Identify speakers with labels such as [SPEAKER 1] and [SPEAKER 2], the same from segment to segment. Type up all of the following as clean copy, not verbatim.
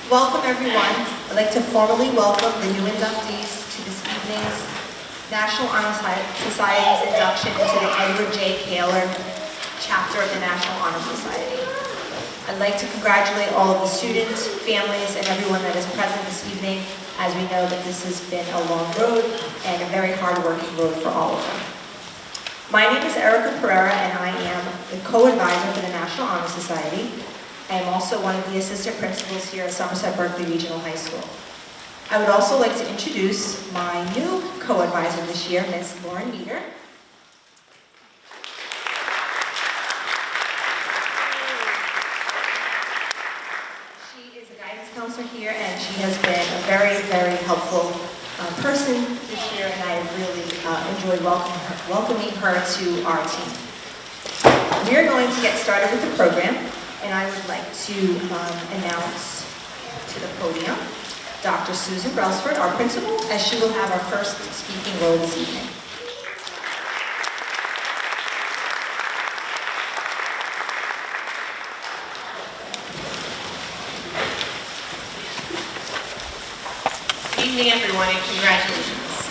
[SPEAKER 1] Welcome everyone. I'd like to formally welcome the new inductees to this evening's National Honor Society's induction into the Edward J. Kaler chapter of the National Honor Society. I'd like to congratulate all of the students, families, and everyone that is present this evening, as we know that this has been a long road and a very hard-working road for all of them. My name is Erica Pereira, and I am the co-advisor for the National Honor Society. I am also one of the assistant principals here at Somerset Berkley Regional High School. I would also like to introduce my new co-advisor this year, Ms. Lauren Meeder. She is a guidance counselor here, and she has been a very, very helpful person this year, and I really enjoyed welcoming her to our team. We are going to get started with the program, and I would like to announce to the podium Dr. Susan Brelsford, our principal, as she will have our first speaking role this evening.
[SPEAKER 2] Good evening, everyone, and congratulations.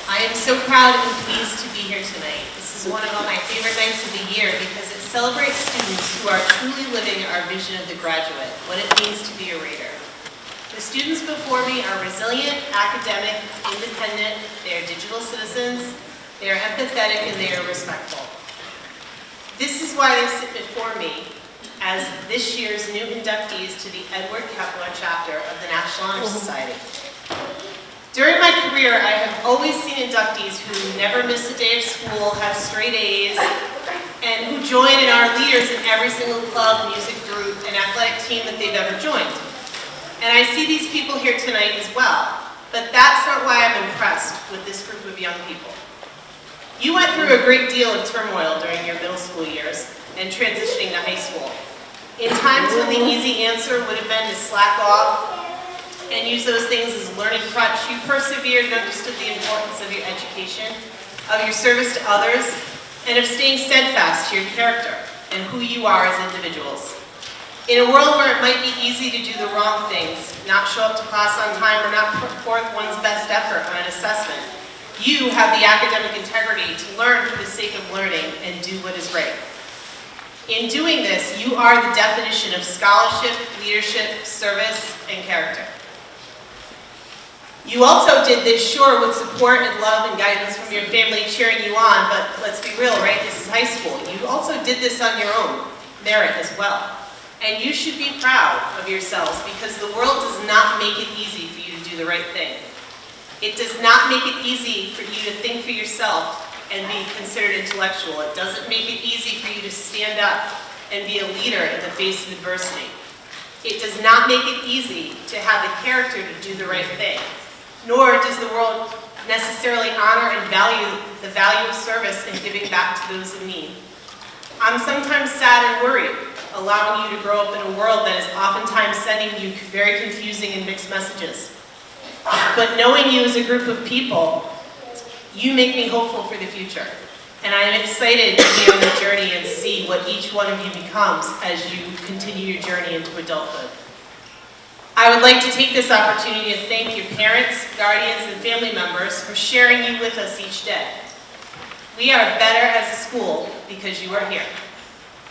[SPEAKER 2] I am so proud and pleased to be here tonight. This is one of my favorite nights of the year because it celebrates students who are truly living our vision of the graduate, what it means to be a Raider. The students before me are resilient, academic, independent, they are digital citizens, they are empathetic, and they are respectful. This is why they sit before me as this year's new inductees to the Edward Kepler chapter of the National Honor Society. During my career, I have always seen inductees who never miss a day of school, have straight A's, and who join and are leaders in every single club, music group, and athletic team that they've ever joined. And I see these people here tonight as well, but that's not why I'm impressed with this group of young people. You went through a great deal of turmoil during your middle school years and transitioning to high school. In times when the easy answer would have been to slack off and use those things as a learning crutch, you persevered and understood the importance of your education, of your service to others, and of staying steadfast to your character and who you are as individuals. In a world where it might be easy to do the wrong things, not show up to class on time, or not put forth one's best effort on an assessment, you have the academic integrity to learn for the sake of learning and do what is right. In doing this, you are the definition of scholarship, leadership, service, and character. You also did this, sure, with support and love and guidance from your family cheering you on, but let's be real, right? This is high school. You also did this on your own merit as well. And you should be proud of yourselves because the world does not make it easy for you to do the right thing. It does not make it easy for you to think for yourself and be considered intellectual. It doesn't make it easy for you to stand up and be a leader in the face of adversity. It does not make it easy to have the character to do the right thing. Nor does the world necessarily honor and value the value of service and giving back to those in need. I'm sometimes sad and worried, allowing you to grow up in a world that is oftentimes sending you very confusing and mixed messages. But knowing you as a group of people, you make me hopeful for the future. And I am excited to be on the journey and see what each one of you becomes as you continue your journey into adulthood. I would like to take this opportunity to thank your parents, guardians, and family members for sharing you with us each day. We are better as a school because you are here.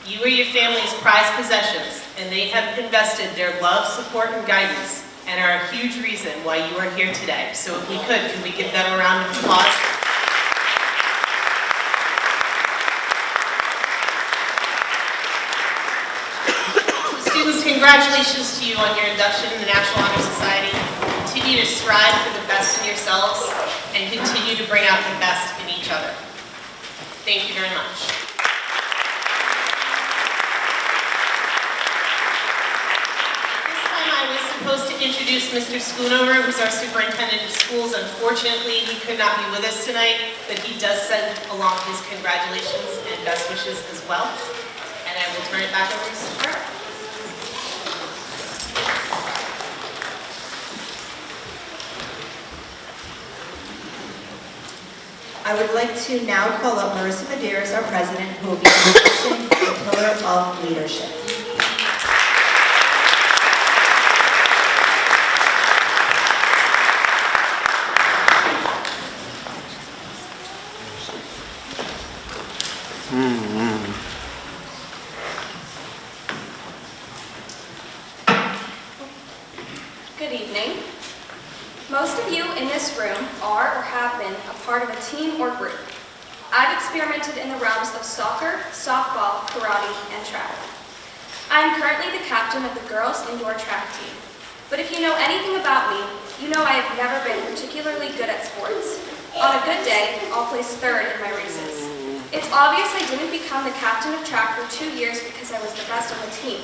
[SPEAKER 2] You are your family's prized possessions, and they have invested their love, support, and guidance, and are a huge reason why you are here today. So if we could we give them a round of applause? Students, congratulations to you on your induction in the National Honor Society. Continue to strive for the best in yourselves and continue to bring out the best in each other. Thank you very much. This time I was supposed to introduce Mr. Schoonover, who's our superintendent of schools. Unfortunately, he could not be with us tonight, but he does send along his congratulations and best wishes as well. And I will turn it back over to Mrs. Pereira.
[SPEAKER 1] I would like to now call up Marissa Medeiros, our president, who will be introducing the Pillar of Leadership.
[SPEAKER 3] Good evening. Most of you in this room are or have been a part of a team or group. I've experimented in the realms of soccer, softball, karate, and track. I am currently the captain of the girls' indoor track team. But if you know anything about me, you know I have never been particularly good at sports. On a good day, I'll place third in my races. It's obvious I didn't become the captain of track for 2 years because I was the best on the team.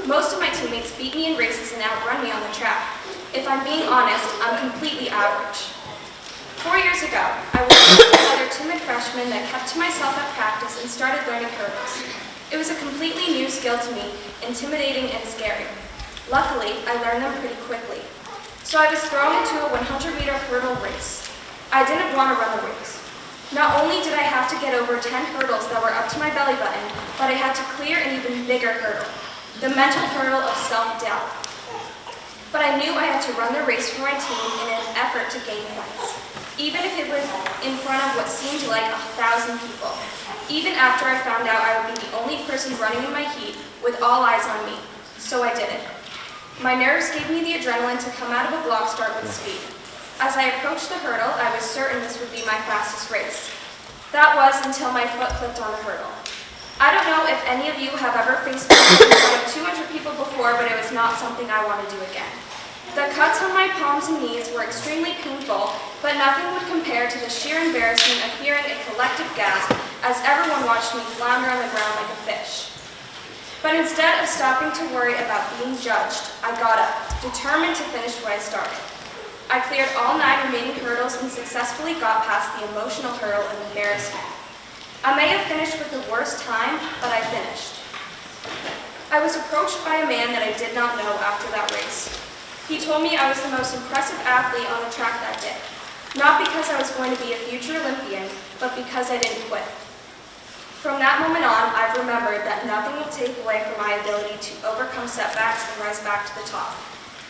[SPEAKER 3] Most of my teammates beat me in races and outrun me on the track. If I'm being honest, I'm completely average. 4 years ago, I was another timid freshman that kept to myself at practice and started learning hurdles. It was a completely new skill to me, intimidating and scary. Luckily, I learned them pretty quickly. So I was thrown into a 100-meter hurdle race. I didn't want to run the race. Not only did I have to get over 10 hurdles that were up to my belly button, but I had to clear an even bigger hurdle, the mental hurdle of self-doubt. But I knew I had to run the race for my team in an effort to gain points, even if it was in front of what seemed like 1,000 people. Even after I found out I would be the only person running in my heat with all eyes on me. So I did it. My nerves gave me the adrenaline to come out of a block start with speed. As I approached the hurdle, I was certain this would be my fastest race. That was until my foot clipped on the hurdle. I don't know if any of you have ever faced in front of 200 people before, but it was not something I want to do again. The cuts on my palms and knees were extremely painful, but nothing would compare to the sheer embarrassment of hearing a collective gasp as everyone watched me flounder on the ground like a fish. But instead of stopping to worry about being judged, I got up, determined to finish where I started. I cleared all 9 remaining hurdles and successfully got past the emotional hurdle of embarrassment. I may have finished with the worst time, but I finished. I was approached by a man that I did not know after that race. He told me I was the most impressive athlete on the track that day, not because I was going to be a future Olympian, but because I didn't quit. From that moment on, I've remembered that nothing will take away from my ability to overcome setbacks and rise back to the top.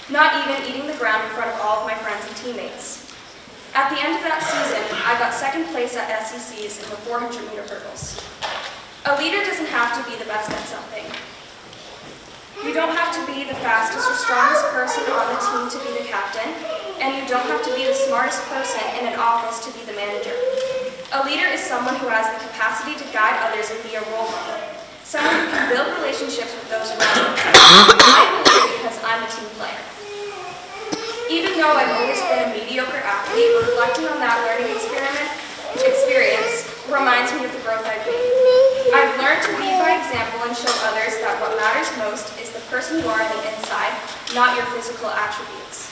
[SPEAKER 3] Not even eating the ground in front of all of my friends and teammates. At the end of that season, I got second place at SECs in the 400-meter hurdles. A leader doesn't have to be the best at something. You don't have to be the fastest or strongest person on the team to be the captain, and you don't have to be the smartest person in an office to be the manager. A leader is someone who has the capacity to guide others and be a role model. Someone who can build relationships with those around them. I'm a leader because I'm a team player. Even though I've always been a mediocre athlete, reflecting on that learning experience reminds me of the growth I've made. I've learned to lead by example and show others that what matters most is the person you are on the inside, not your physical attributes.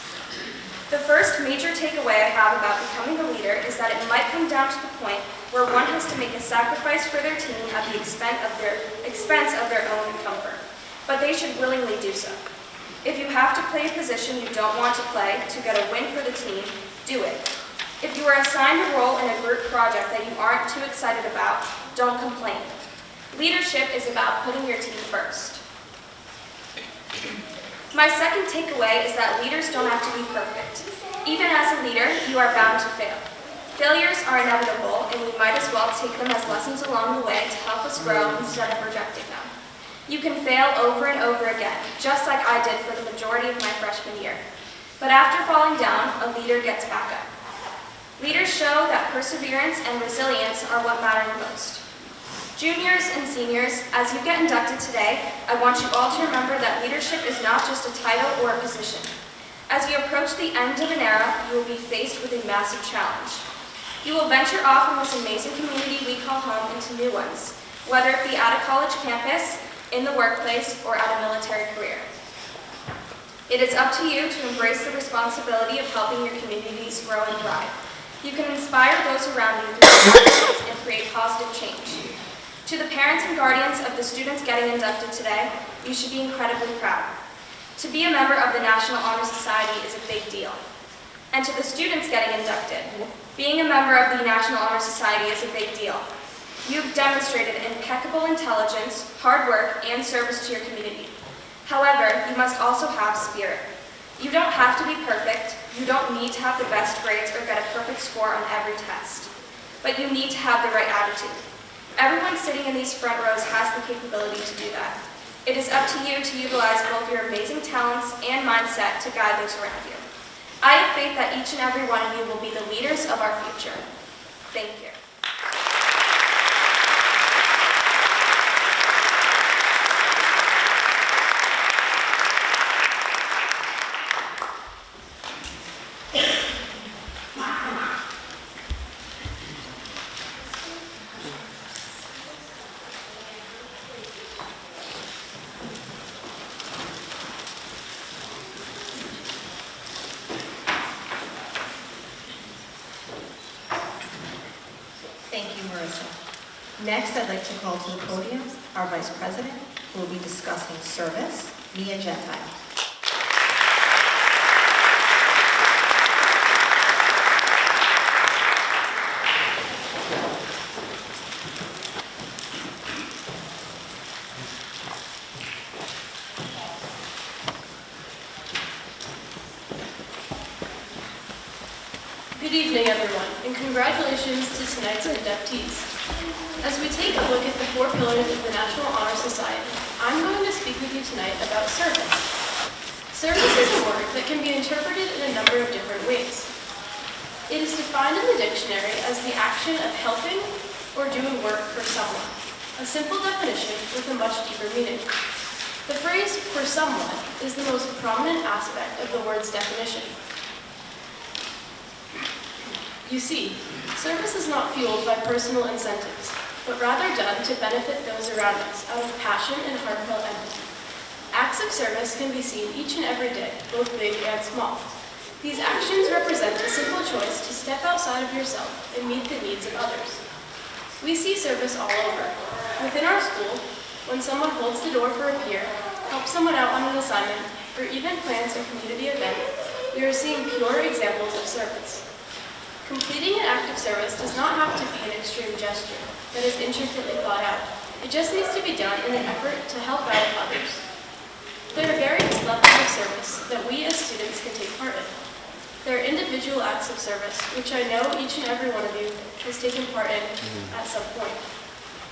[SPEAKER 3] The first major takeaway I have about becoming a leader is that it might come down to the point where one has to make a sacrifice for their team at the expense of their own comfort, but they should willingly do so. If you have to play a position you don't want to play to get a win for the team, do it. If you are assigned a role in a group project that you aren't too excited about, don't complain. Leadership is about putting your team first. My second takeaway is that leaders don't have to be perfect. Even as a leader, you are bound to fail. Failures are inevitable, and we might as well take them as lessons along the way to help us grow instead of rejecting them. You can fail over and over again, just like I did for the majority of my freshman year. But after falling down, a leader gets back up. Leaders show that perseverance and resilience are what matter most. Juniors and seniors, as you get inducted today, I want you all to remember that leadership is not just a title or a position. As you approach the end of an era, you will be faced with a massive challenge. You will venture off from this amazing community we call home into new ones, whether it be at a college campus, in the workplace, or at a military career. It is up to you to embrace the responsibility of helping your communities grow and thrive. You can inspire those around you through your actions and create positive change. To the parents and guardians of the students getting inducted today, you should be incredibly proud. To be a member of the National Honor Society is a big deal. And to the students getting inducted, being a member of the National Honor Society is a big deal. You've demonstrated impeccable intelligence, hard work, and service to your community. However, you must also have spirit. You don't have to be perfect, you don't need to have the best grades or get a perfect score on every test. But you need to have the right attitude. Everyone sitting in these front rows has the capability to do that. It is up to you to utilize both your amazing talents and mindset to guide those around you. I have faith that each and every one of you will be the leaders of our future. Thank you.
[SPEAKER 1] Thank you, Marissa. Next, I'd like to call to the podium our Vice President, who will be discussing service, Mia Gentile.
[SPEAKER 4] Good evening, everyone, and congratulations to tonight's inductees. As we take a look at the 4 pillars of the National Honor Society, I'm going to speak with you tonight about service. Service is a word that can be interpreted in a number of different ways. It is defined in the dictionary as the action of helping or doing work for someone, a simple definition with a much deeper meaning. The phrase "for someone" is the most prominent aspect of the word's definition. You see, service is not fueled by personal incentives, but rather done to benefit those around us out of passion and heartfelt empathy. Acts of service can be seen each and every day, both big and small. These actions represent a simple choice to step outside of yourself and meet the needs of others. We see service all over. Within our school, when someone holds the door for a peer, helps someone out on an assignment, or even plans a community event, we are seeing pure examples of service. Completing an act of service does not have to be an extreme gesture that is intricately thought out. It just needs to be done in an effort to help out others. There are various levels of service that we as students can take part in. There are individual acts of service, which I know each and every one of you has taken part in at some point.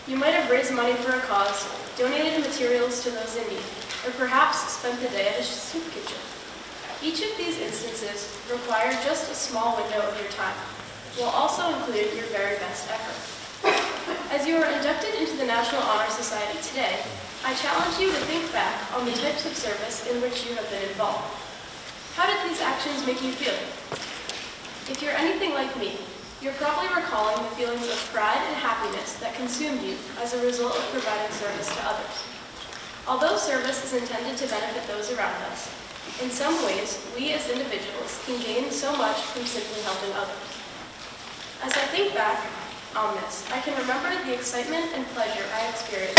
[SPEAKER 4] You might have raised money for a cause, donated materials to those in need, or perhaps spent the day at a soup kitchen. Each of these instances require just a small window of your time, will also include your very best effort. As you are inducted into the National Honor Society today, I challenge you to think back on the types of service in which you have been involved. How did these actions make you feel? If you're anything like me, you're probably recalling the feelings of pride and happiness that consumed you as a result of providing service to others. Although service is intended to benefit those around us, in some ways, we as individuals can gain so much from simply helping others. As I think back on this, I can remember the excitement and pleasure I experienced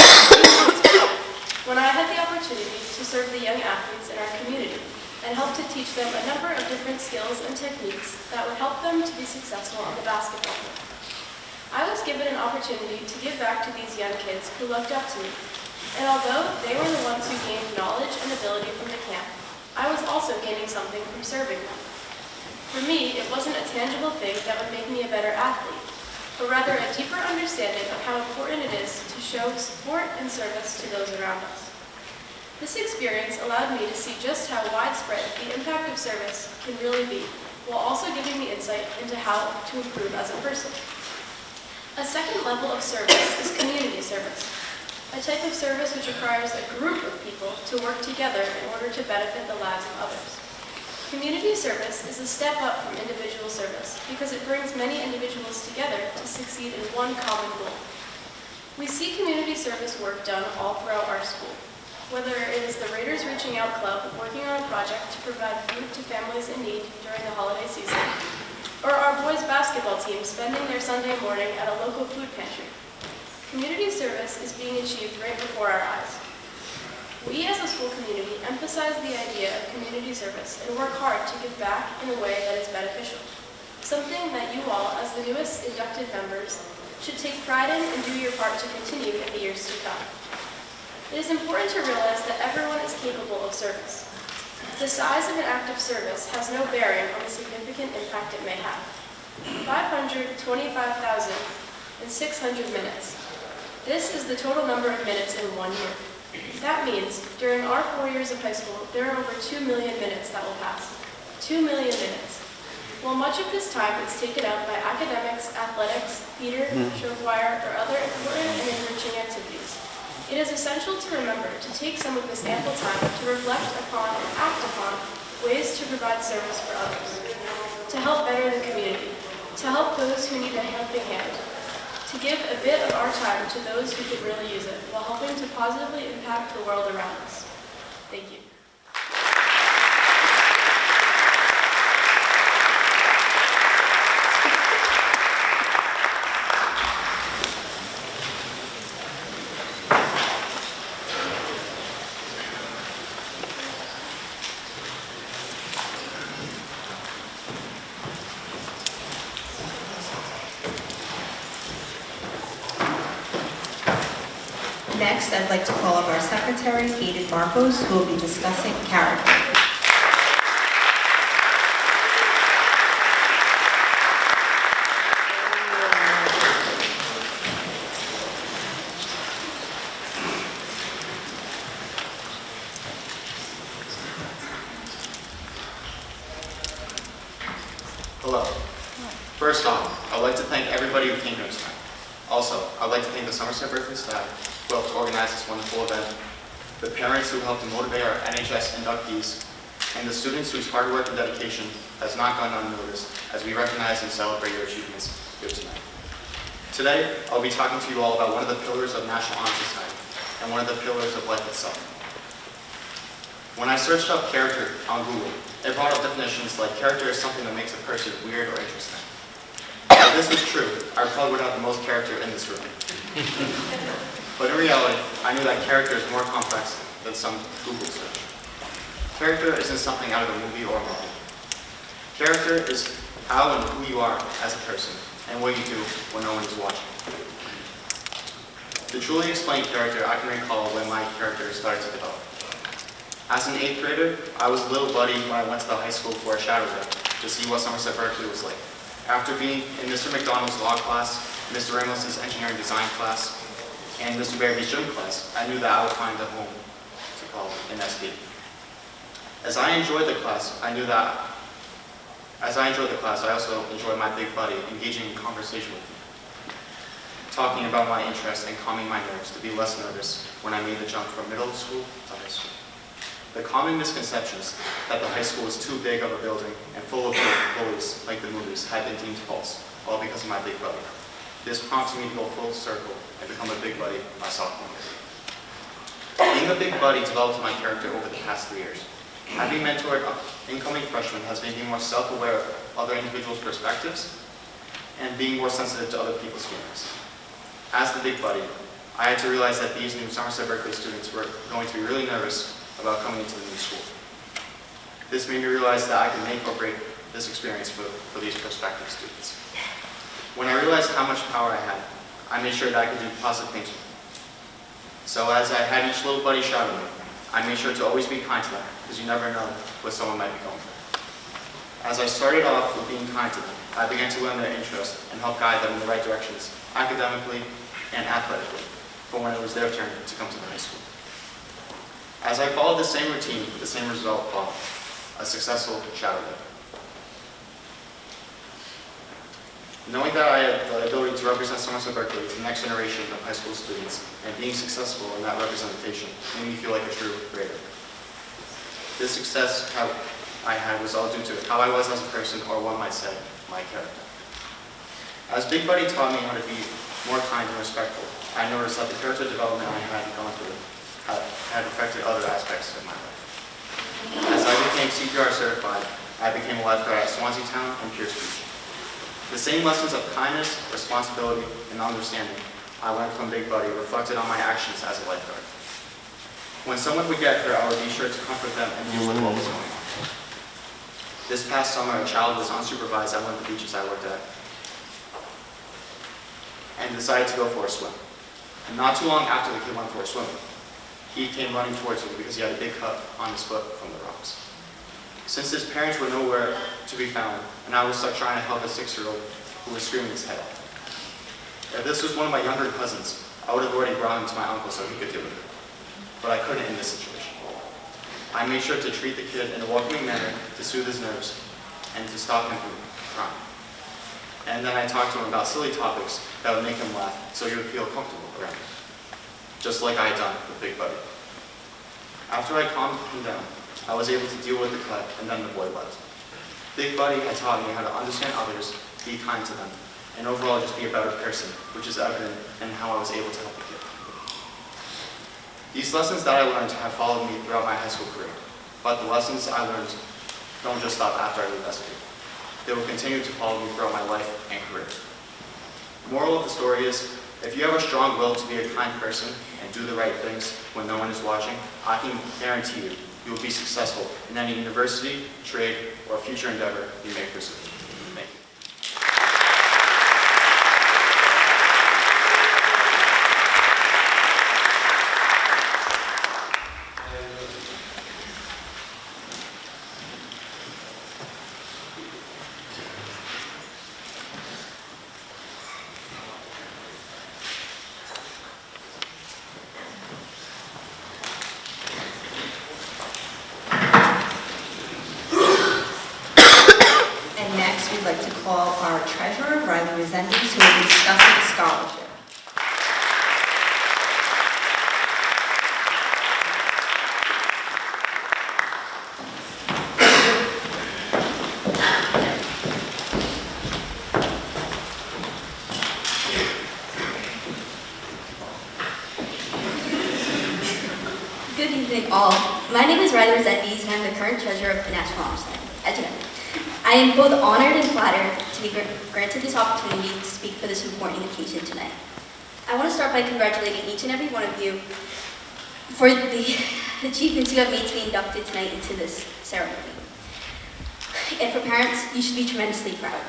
[SPEAKER 4] when I had the opportunity to serve the young athletes in our community and help to teach them a number of different skills and techniques that would help them to be successful on the basketball court. I was given an opportunity to give back to these young kids who looked up to me, and although they were the ones who gained knowledge and ability from the camp, I was also gaining something from serving them. For me, it wasn't a tangible thing that would make me a better athlete, but rather a deeper understanding of how important it is to show support and service to those around us. This experience allowed me to see just how widespread the impact of service can really be, while also giving me insight into how to improve as a person. A second level of service is community service, a type of service which requires a group of people to work together in order to benefit the lives of others. Community service is a step up from individual service because it brings many individuals together to succeed in one common goal. We see community service work done all throughout our school, whether it is the Raiders Reaching Out Club working on a project to provide food to families in need during the holiday season, or our boys basketball team spending their Sunday morning at a local food pantry. Community service is being achieved right before our eyes. We as a school community emphasize the idea of community service and work hard to give back in a way that is beneficial, something that you all, as the newest inducted members, should take pride in and do your part to continue in the years to come. It is important to realize that everyone is capable of service. The size of an act of service has no bearing on the significant impact it may have. 525,600 minutes. This is the total number of minutes in 1 year. That means, during our 4 years of high school, there are over 2 million minutes that will pass. 2 million minutes. While much of this time is taken up by academics, athletics, theater, show choir, or other important and enriching activities, it is essential to remember to take some of this ample time to reflect upon and act upon ways to provide service for others, to help better the community, to help those who need a helping hand, to give a bit of our time to those who could really use it, while helping to positively impact the world around us. Thank you.
[SPEAKER 1] Next, I'd like to call up our secretary, Hayden Marcos, who will be discussing character.
[SPEAKER 5] Hello. First off, I'd like to thank everybody who came here tonight. Also, I'd like to thank the Somerset Berkley staff who helped organize this wonderful event, the parents who helped to motivate our NHS inductees, and the students whose hard work and dedication has not gone unnoticed as we recognize and celebrate your achievements here tonight. Today, I'll be talking to you all about one of the pillars of National Honor Society and one of the pillars of life itself. When I searched up character on Google, it brought up definitions like character is something that makes a person weird or interesting. If this was true, I probably would have the most character in this room. But in reality, I knew that character is more complex than some Google search. Character isn't something out of a movie or a novel. Character is how and who you are as a person, and what you do when no one is watching. To truly explain character, I can recall when my character started to develop. As an 8th grader, I was a little buddy when I went to the high school for a shadow day to see what Somerset Berkley was like. After being in Mr. McDonald's law class, Mr. Ramos' engineering design class, and Mr. Barry's gym class, I knew that I would find a home to call in SP. As I enjoyed the class, I also enjoyed my big buddy engaging in conversation with me, talking about my interests and calming my nerves to be less nervous when I made the jump from middle school to high school. The common misconceptions that the high school was too big of a building and full of bullies like the movies had been deemed false, all because of my big buddy. This prompted me to go full circle and become a big buddy my sophomore year. Being a big buddy developed my character over the past 3 years. Having mentored incoming freshmen has made me more self-aware of other individuals' perspectives and being more sensitive to other people's feelings. As the big buddy, I had to realize that these new Somerset Berkley students were going to be really nervous about coming into the new school. This made me realize that I could make or break this experience for these prospective students. When I realized how much power I had, I made sure that I could do positive things with them. So as I had each little buddy shout at me, I made sure to always be kind to them, because you never know what someone might be going through. As I started off with being kind to them, I began to learn their interests and help guide them in the right directions, academically and athletically, for when it was their turn to come to the high school. As I followed the same routine, the same result followed, a successful shadow day. Knowing that I had the ability to represent Somerset Berkley to the next generation of high school students and being successful in that representation made me feel like a true grader. This success I had was all due to how I was as a person, or one might say, my character. As Big Buddy taught me how to be more kind and respectful, I noticed that the character development I had gone through had affected other aspects of my life. As I became CPR certified, I became a lifeguard at Swansea Town and Pierce Beach. The same lessons of kindness, responsibility, and understanding I learned from Big Buddy reflected on my actions as a lifeguard. When someone would get hurt, I would be sure to comfort them and deal with what was going on. This past summer, a child was unsupervised at one of the beaches I worked at and decided to go for a swim. And not too long after the kid went for a swim, he came running towards me because he had a big cut on his foot from the rocks. Since his parents were nowhere to be found, and I was stuck trying to help a 6-year-old who was screaming his head off. If this was one of my younger cousins, I would have already brought him to my uncle so he could deal with it. But I couldn't in this situation. I made sure to treat the kid in a welcoming manner to soothe his nerves and to stop him from crying. And then I talked to him about silly topics that would make him laugh so he would feel comfortable around me, just like I had done with Big Buddy. After I calmed him down, I was able to deal with the cut, and then the boy left. Big Buddy had taught me how to understand others, be kind to them, and overall just be a better person, which is evident in how I was able to help the kid. These lessons that I learned have followed me throughout my high school career, but the lessons I learned don't just stop after I leave SB. They will continue to follow me throughout my life and career. The moral of the story is, if you have a strong will to be a kind person and do the right things when no one is watching, I can guarantee you, you will be successful in any university, trade, or future endeavor you may pursue. Thank you.
[SPEAKER 1] And next, we'd like to call our treasurer, Riley Resendes, who will be discussing scholarship.
[SPEAKER 6] Good evening, all. My name is Riley Resendes, and I'm the current treasurer of the National Honor Society. As you know, I am both honored and flattered to be granted this opportunity to speak for this important occasion tonight. I want to start by congratulating each and every one of you for the achievements you have made to be inducted tonight into this ceremony. And for parents, you should be tremendously proud.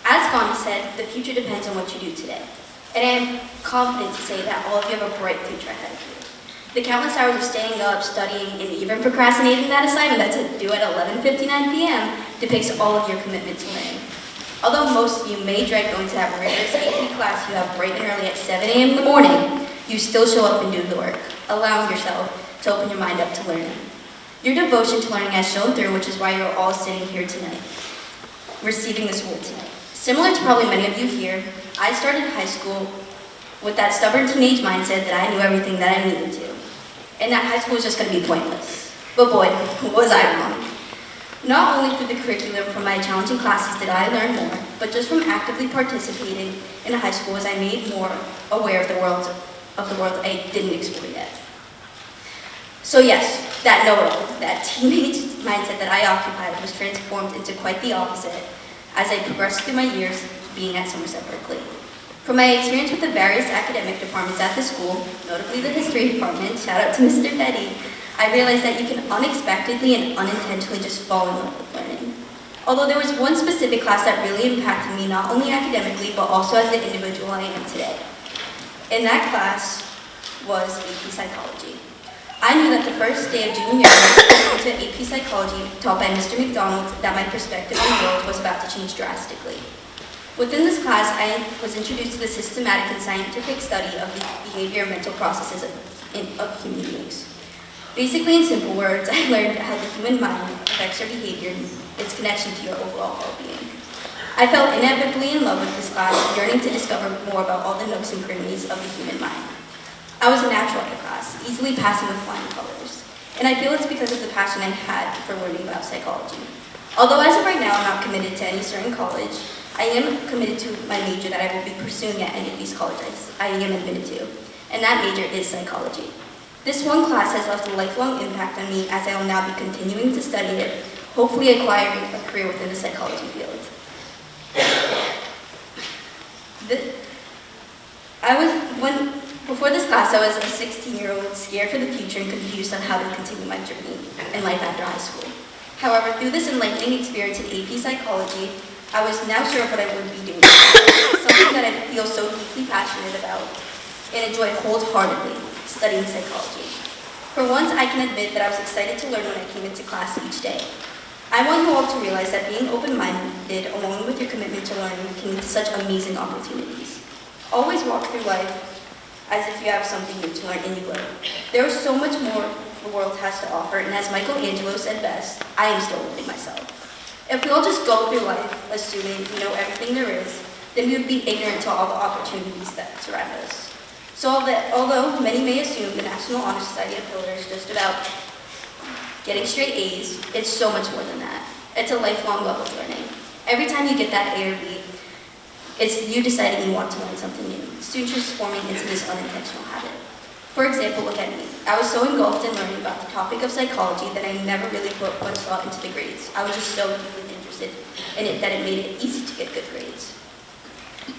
[SPEAKER 6] As Gandhi said, the future depends on what you do today. And I am confident to say that all of you have a bright future ahead of you. The countless hours of staying up, studying, and even procrastinating that assignment that's due at 11:59 p.m. depicts all of your commitment to learning. Although most of you may dread going to that rigorous AP class you have bright and early at 7 a.m. in the morning, you still show up and do the work, allowing yourself to open your mind up to learning. Your devotion to learning has shown through, which is why you're all sitting here tonight, receiving this award tonight. Similar to probably many of you here, I started high school with that stubborn teenage mindset that I knew everything that I needed to, and that high school was just going to be pointless. But boy, was I wrong. Not only through the curriculum from my challenging classes did I learn more, but just from actively participating in high school as I made more aware of the world I didn't explore yet. So yes, that know-it-all, that teenage mindset that I occupied was transformed into quite the opposite as I progressed through my years being at Somerset Berkley. From my experience with the various academic departments at the school, notably the history department, shout out to Mr. Petty, I realized that you can unexpectedly and unintentionally just fall in love with learning. Although there was one specific class that really impacted me not only academically, but also as the individual I am today. And that class was AP Psychology. I knew that the first day of junior year, I was into AP Psychology taught by Mr. McDonald that my perspective on the world was about to change drastically. Within this class, I was introduced to the systematic and scientific study of the behavior and mental processes of human beings. Basically, in simple words, I learned how the human mind affects your behavior and its connection to your overall well-being. I fell inevitably in love with this class, yearning to discover more about all the nooks and crannies of the human mind. I was a natural at the class, easily passing with flying colors, and I feel it's because of the passion I had for learning about psychology. Although as of right now, I'm not committed to any certain college, I am committed to my major that I will be pursuing at any of these colleges I am admitted to, and that major is psychology. This one class has left a lifelong impact on me as I will now be continuing to study it, hopefully acquiring a career within the psychology field. Before this class, I was a 16-year-old scared for the future and confused on how to continue my journey in life after high school. However, through this enlightening experience in AP Psychology, I was now sure of what I would be doing, something that I feel so deeply passionate about and enjoy wholeheartedly, studying psychology. For once, I can admit that I was excited to learn when I came into class each day. I want you all to realize that being open-minded, along with your commitment to learning, can lead to such amazing opportunities. Always walk through life as if you have something new to learn, and you will. There is so much more the world has to offer, and as Michelangelo said best, I am still learning myself. If we all just go through life assuming we know everything there is, then we would be ignorant to all the opportunities that surround us. So although many may assume the National Honor Society of Pillar is just about getting straight A's, it's so much more than that. It's a lifelong love of learning. Every time you get that A or B, it's you deciding you want to learn something new. Students transforming into this unintentional habit. For example, look at me. I was so engulfed in learning about the topic of psychology that I never really put much thought into the grades. I was just so deeply interested in it that it made it easy to get good grades.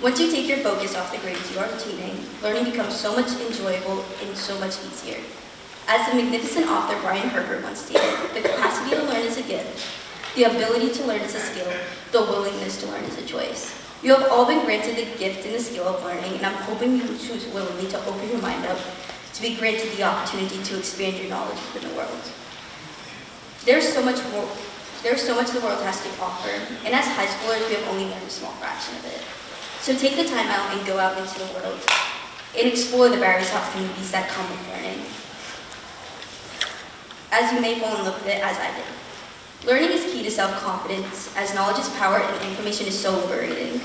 [SPEAKER 6] Once you take your focus off the grades you are achieving, learning becomes so much enjoyable and so much easier. As the magnificent author Brian Herbert once stated, the capacity to learn is a gift, the ability to learn is a skill, the willingness to learn is a choice. You have all been granted the gift and the skill of learning, and I'm hoping you will choose willingly to open your mind up to be granted the opportunity to expand your knowledge within the world. There's so much the world has to offer, and as high schoolers, we have only learned a small fraction of it. So take the time out and go out into the world and explore the various opportunities that come with learning, as you may fall in love with it as I did. Learning is key to self-confidence, as knowledge is power and information is so liberating.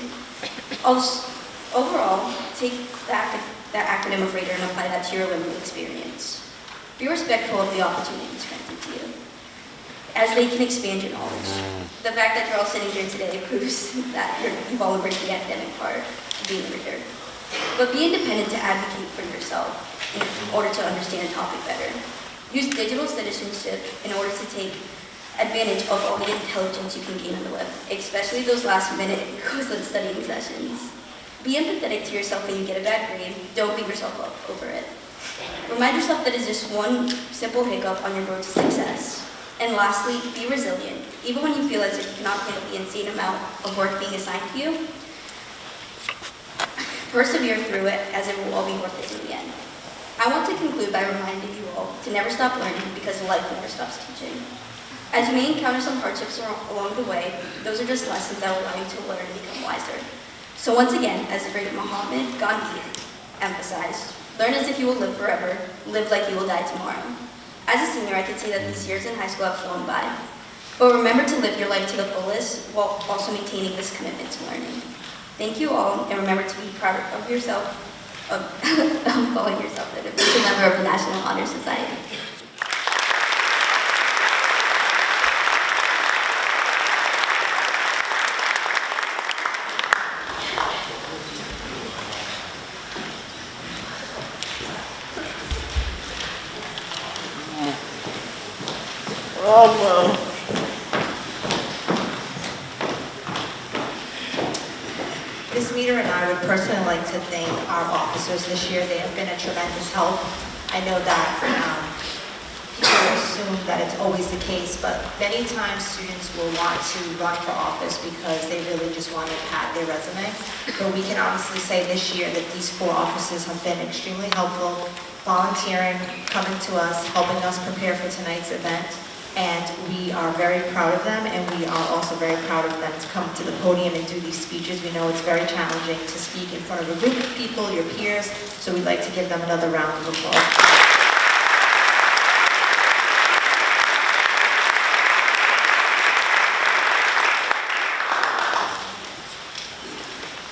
[SPEAKER 6] Overall, take that acronym of RADER and apply that to your learning experience. Be respectful of the opportunities granted to you, as they can expand your knowledge. The fact that you're all sitting here today proves that you've all embraced the academic part of being a reader. But be independent to advocate for yourself in order to understand a topic better. Use digital citizenship in order to take advantage of all the intelligence you can gain on the web, especially those last-minute studying sessions. Be empathetic to yourself when you get a bad grade. Don't beat yourself up over it. Remind yourself that it's just one simple hiccup on your road to success. And lastly, be resilient. Even when you feel as if you cannot handle the insane amount of work being assigned to you, persevere through it, as it will all be worth it in the end. I want to conclude by reminding you all to never stop learning, because life never stops teaching. As you may encounter some hardships along the way, those are just lessons that will allow you to learn and become wiser. So once again, as the great Mahatma Gandhi emphasized, learn as if you will live forever, live like you will die tomorrow. As a senior, I can say that these years in high school have flown by. But remember to live your life to the fullest while also maintaining this commitment to learning. Thank you all, and remember to be proud of yourself, of calling yourself an official member of the National Honor Society.
[SPEAKER 1] Ms. Meter and I would personally like to thank our officers this year. They have been a tremendous help. I know that people assume that it's always the case, but many times students will want to run for office because they really just want to pad their resume. But we can honestly say this year that these 4 officers have been extremely helpful, volunteering, coming to us, helping us prepare for tonight's event. And we are very proud of them, and we are also very proud of them to come to the podium and do these speeches. We know it's very challenging to speak in front of a group of people, your peers, so we'd like to give them another round of applause.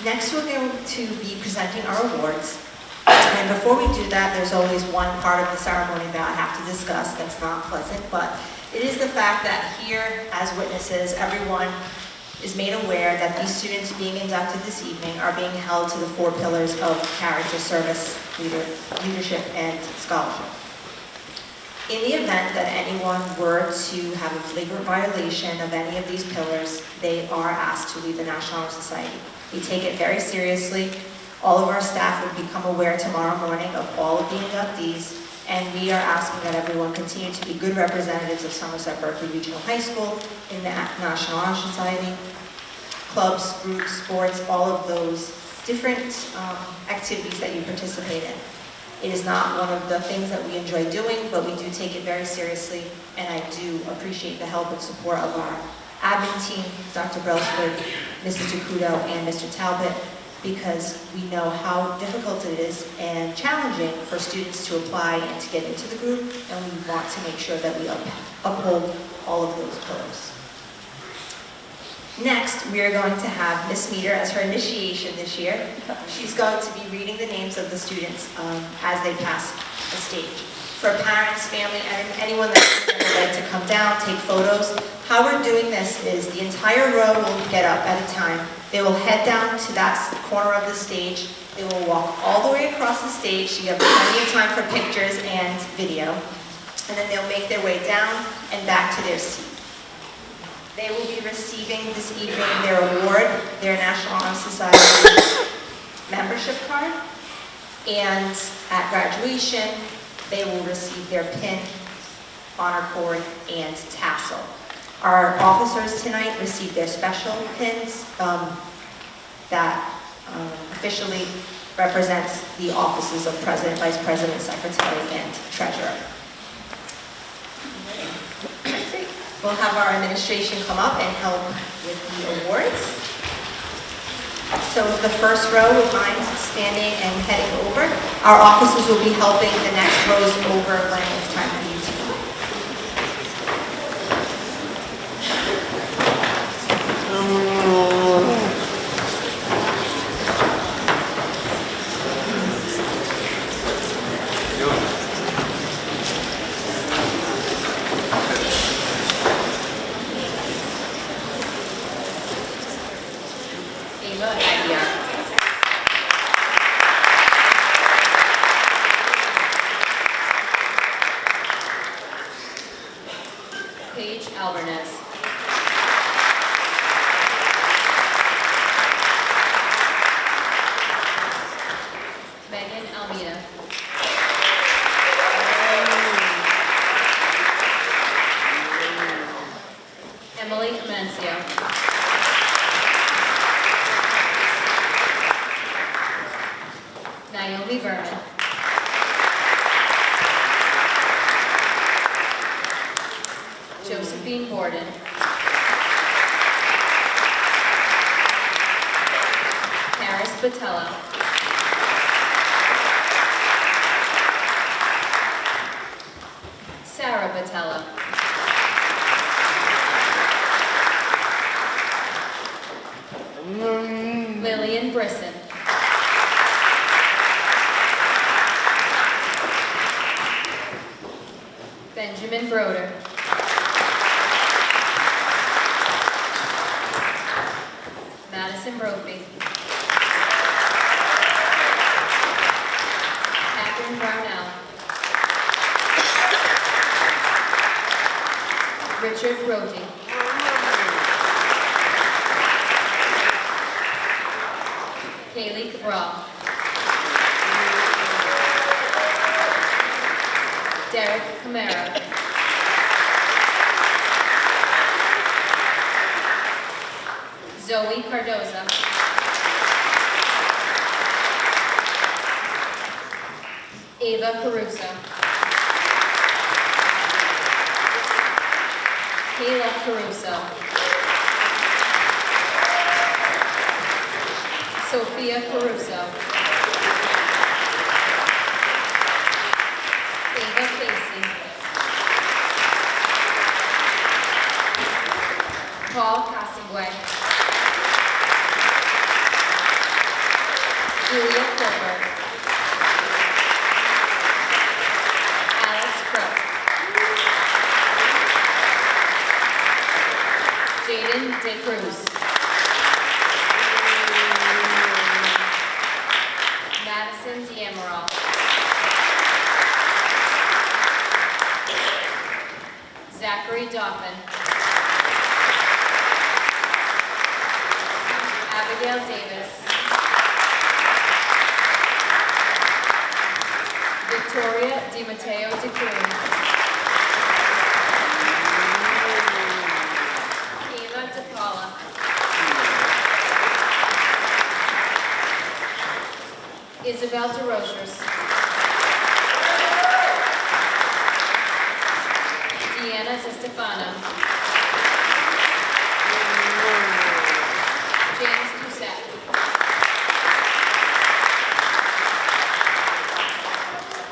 [SPEAKER 1] Next, we're going to be presenting our awards. And before we do that, there's always one part of the ceremony that I have to discuss that's not pleasant, but it is the fact that here, as witnesses, everyone is made aware that these students being inducted this evening are being held to the 4 pillars of character, service, leadership, and scholarship. In the event that anyone were to have a flagrant violation of any of these pillars, they are asked to leave the National Honor Society. We take it very seriously. All of our staff will become aware tomorrow morning of all of the inductees, and we are asking that everyone continue to be good representatives of Somerset Berkley Regional High School in the National Honor Society, clubs, groups, sports, all of those different activities that you participate in. It is not one of the things that we enjoy doing, but we do take it very seriously, and I do appreciate the help and support of our admin team, Dr. Brelsford, Mrs. Jacuto, and Mr. Talbot, because we know how difficult it is and challenging for students to apply and to get into the group, and we want to make sure that we uphold all of those pillars. Next, we are going to have Miss Meter as her initiation this year. She's going to be reading the names of the students as they pass the stage. For parents, family, and anyone that would like to come down, take photos, how we're doing this is the entire row will get up at a time. They will head down to that corner of the stage. They will walk all the way across the stage. So you have plenty of time for pictures and video. And then they'll make their way down and back to their seat. They will be receiving this evening their award, their National Honor Society membership card, and at graduation, they will receive their pin, honor cord, and tassel. Our officers tonight received their special pins that officially represents the offices of President, Vice President, Secretary, and Treasurer. We'll have our administration come up and help with the awards. So the first row, with mine standing and heading over, our officers will be helping the next rows over when it's time for you to come.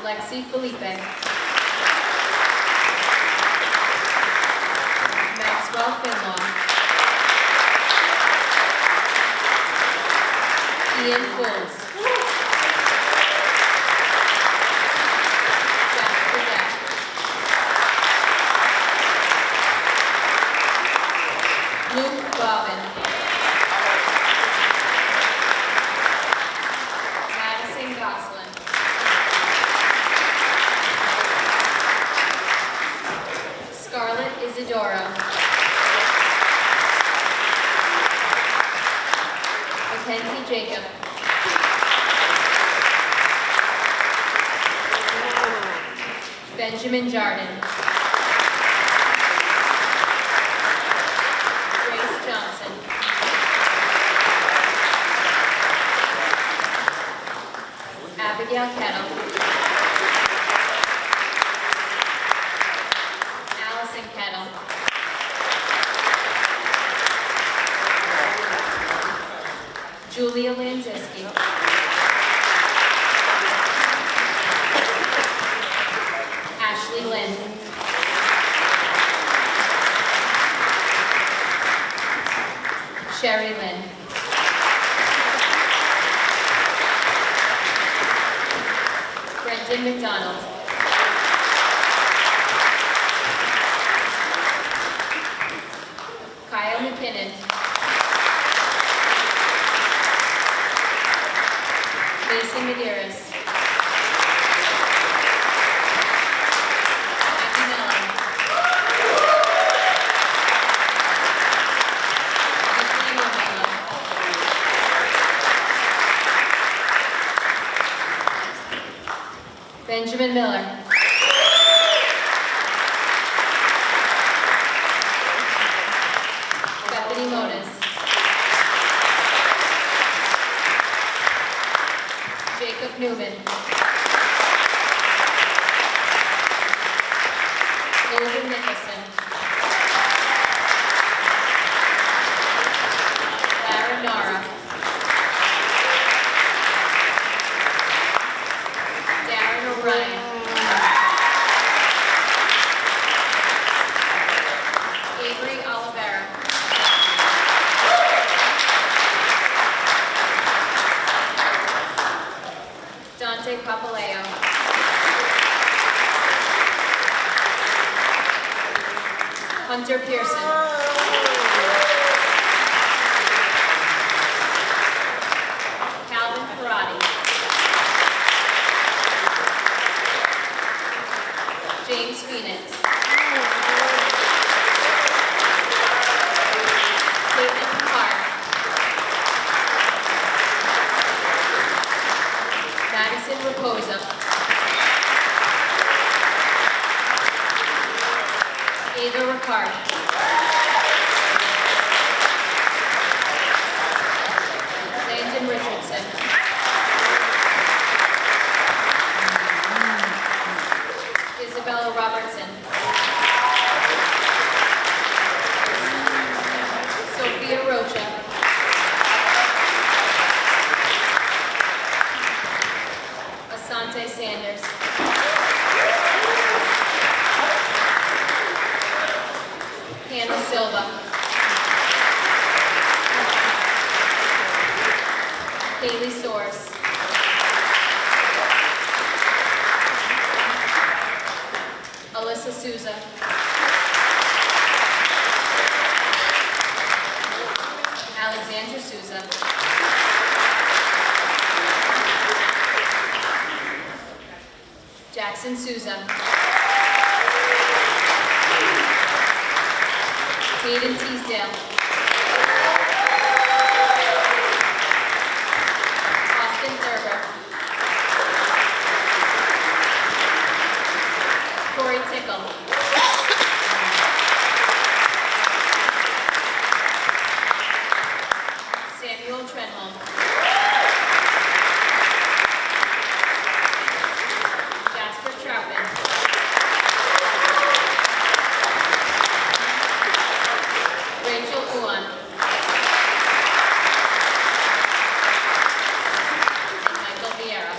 [SPEAKER 7] Lexi Felipe. Maxwell Finlaw. Ian Fools. Jack Burdett. Luke Bobbin. Madison Goslin. Scarlett Isidoro. Mackenzie Jacob. Benjamin Jardin. Grace Johnson. Abigail Kettle. Allison Kettle. Julia Lanziski. Ashley Lynn. Sherry Lynn. Brendan McDonald. Kyle McKinnon. Mason Medeiros. Maggie Mellon. Nicolino Mellon. Benjamin Miller. Bethany Monas. Jacob Newman. Logan Nicholson. Lara Nara. Darren O'Brien. Avery Oliveira. Dante Papaleo. Hunter Pearson. Calvin Parati. James Phoenix. Caitlin Park. Madison Raposa. Ava Ricard. Landon Richardson. Isabella Robertson. Sophia Rocha. Asante Sanders. Hannah Silva. Haley Soares. Alyssa Souza. Alexandra Souza. Jackson Souza. Hayden Teasdale. Austin Thurber. Corey Tickle. Samuel Trenholm. Jasper Troutman. Rachel Uwan. And Michael Vieira.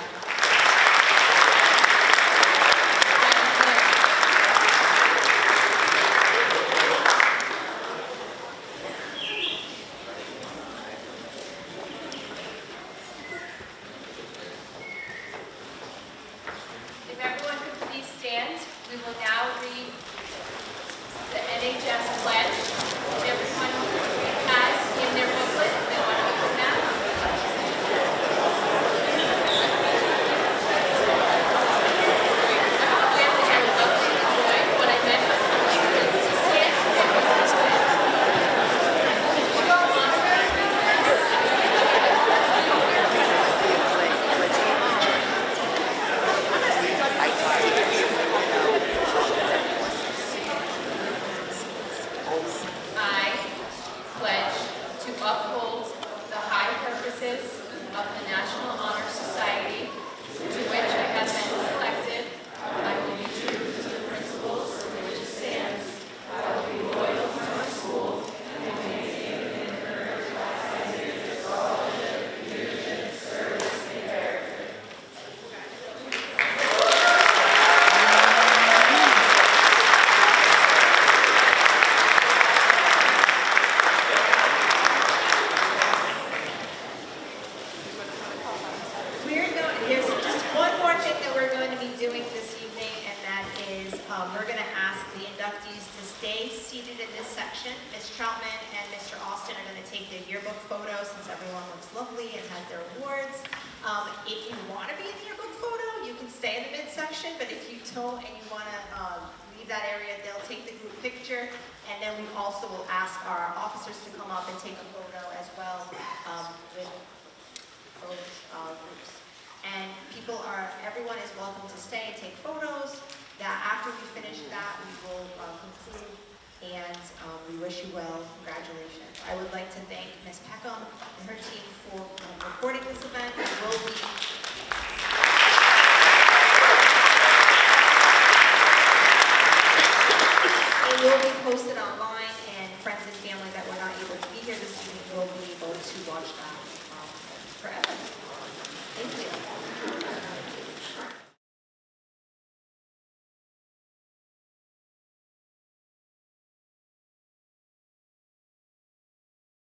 [SPEAKER 1] seated in this section. Ms. Troutman and Mr. Austin are going to take their yearbook photo since everyone looks lovely and has their awards. If you want to be in the yearbook photo, you can stay in the midsection, but if you don't and you want to leave that area, they'll take the group picture, and then we also will ask our officers to come up and take a photo as well with both groups. And everyone is welcome to stay and take photos. That after we finish that, we will conclude, and we wish you well. Congratulations. I would like to thank Ms. Peckham and her team for recording this event. It will be posted online, and friends and family that were not able to be here this evening will be able to watch that forever.